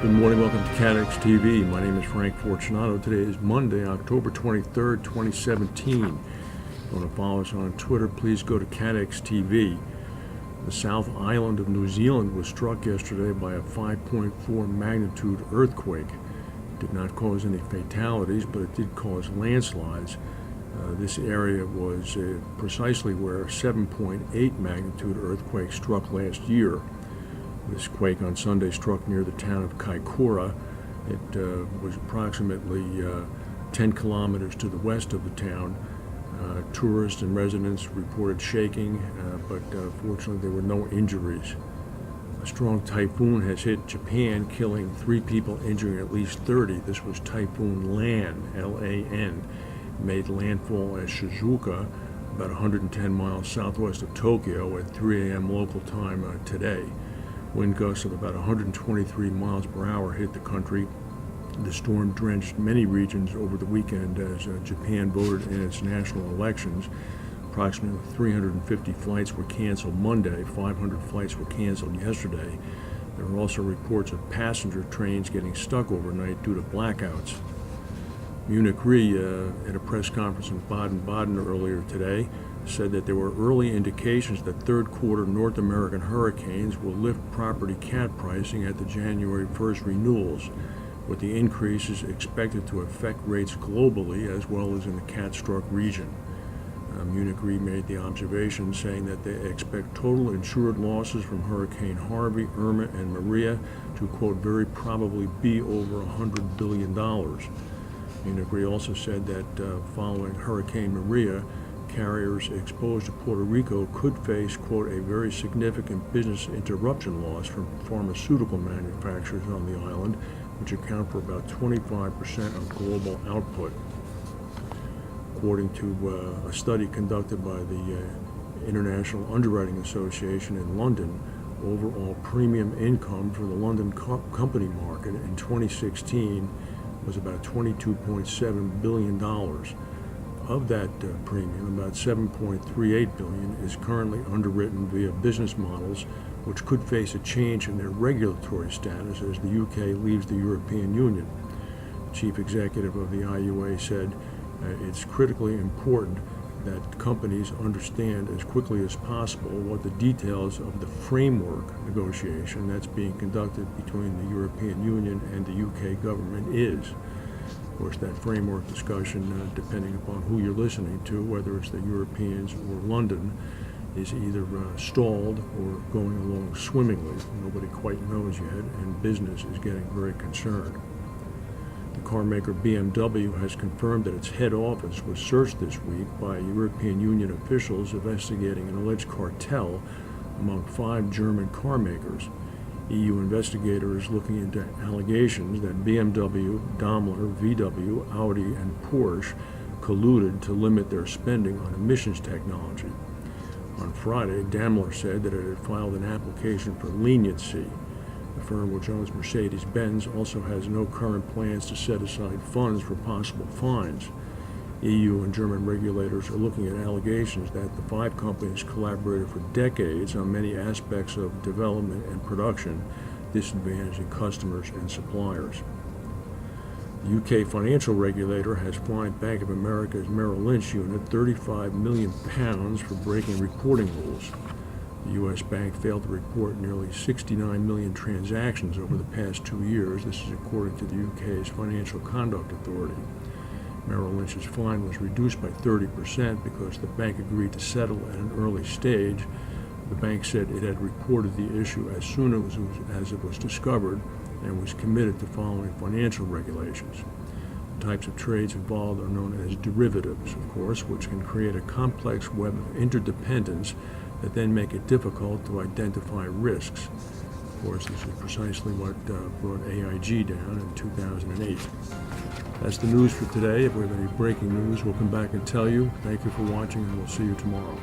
Good morning, welcome to CATEX TV. My name is Frank Fortunato. Today is Monday, October 23rd, 2017. If you want to follow us on Twitter, please go to CATEX TV. The South Island of New Zealand was struck yesterday by a 5.4 magnitude earthquake. It did not cause any fatalities, but it did cause landslides. This area was precisely where a 7.8 magnitude earthquake struck last year. This quake on Sunday struck near the town of Kaikoura. It was approximately 10 kilometers to the west of the town. Tourists and residents reported shaking, but fortunately there were no injuries. A strong typhoon has hit Japan, killing 3 people, injuring at least 30. This was Typhoon Lan, L-A-N. Made landfall at Shizuoka, about 110 miles southwest of Tokyo at 3 a.m. local time today. Wind gusts of about 123 miles per hour hit the country. The storm drenched many regions over the weekend as Japan voted in its national elections. Approximately 350 flights were canceled Monday. 500 flights were canceled yesterday. There were also reports of passenger trains getting stuck overnight due to blackouts. Munich Re, at a press conference in Baden-Baden earlier today, said that there were early indications that third quarter North American hurricanes will lift property cat pricing at the January 1st renewals, with the increases expected to affect rates globally as well as in the cat-struck region. Munich Re made the observation saying that they expect total insured losses from Hurricane Harvey, Irma, and Maria to, quote, very probably be over $100 billion. Munich Re also said that following Hurricane Maria, carriers exposed to Puerto Rico could face, quote, a very significant business interruption loss from pharmaceutical manufacturers on the island, which account for about 25% of global output. According to a study conducted by the International Underwriting Association in London, overall premium income for the London company market in 2016 was about $22.7 billion. Of that premium, about $7.38 billion is currently underwritten via business models which could face a change in their regulatory status as the UK leaves the European Union. The chief executive of the IUA said it's critically important that companies understand as quickly as possible what the details of the framework negotiation that's being conducted between the European Union and the UK government is. Of course, that framework discussion, depending upon who you're listening to, whether it's the Europeans or London, is either stalled or going along swimmingly. Nobody quite knows yet, and business is getting very concerned. The car maker BMW has confirmed that its head office was searched this week by European Union officials investigating an alleged cartel among 5 German car makers. EU investigators looking into allegations that BMW, Daimler, VW, Audi, and Porsche colluded to limit their spending on emissions technology. On Friday, Daimler said that it had filed an application for leniency. The firm, which owns Mercedes-Benz, also has no current plans to set aside funds for possible fines. EU and German regulators are looking at allegations that the 5 companies collaborated for decades on many aspects of development and production, disadvantaging customers and suppliers. The UK financial regulator has fined Bank of America's Merrill Lynch unit £35 million for breaking reporting rules. The U.S. bank failed to report nearly 69 million transactions over the past 2 years. This is according to the UK's Financial Conduct Authority. Merrill Lynch's fine was reduced by 30% because the bank agreed to settle at an early stage. The bank said it had reported the issue as soon as it was discovered and was committed to following financial regulations. The types of trades involved are known as derivatives, of course, which can create a complex web of interdependence that then make it difficult to identify risks. Of course, this is precisely what brought AIG down in 2008. That's the news for today. If we have any breaking news, we'll come back and tell you. Thank you for watching, and we'll see you tomorrow.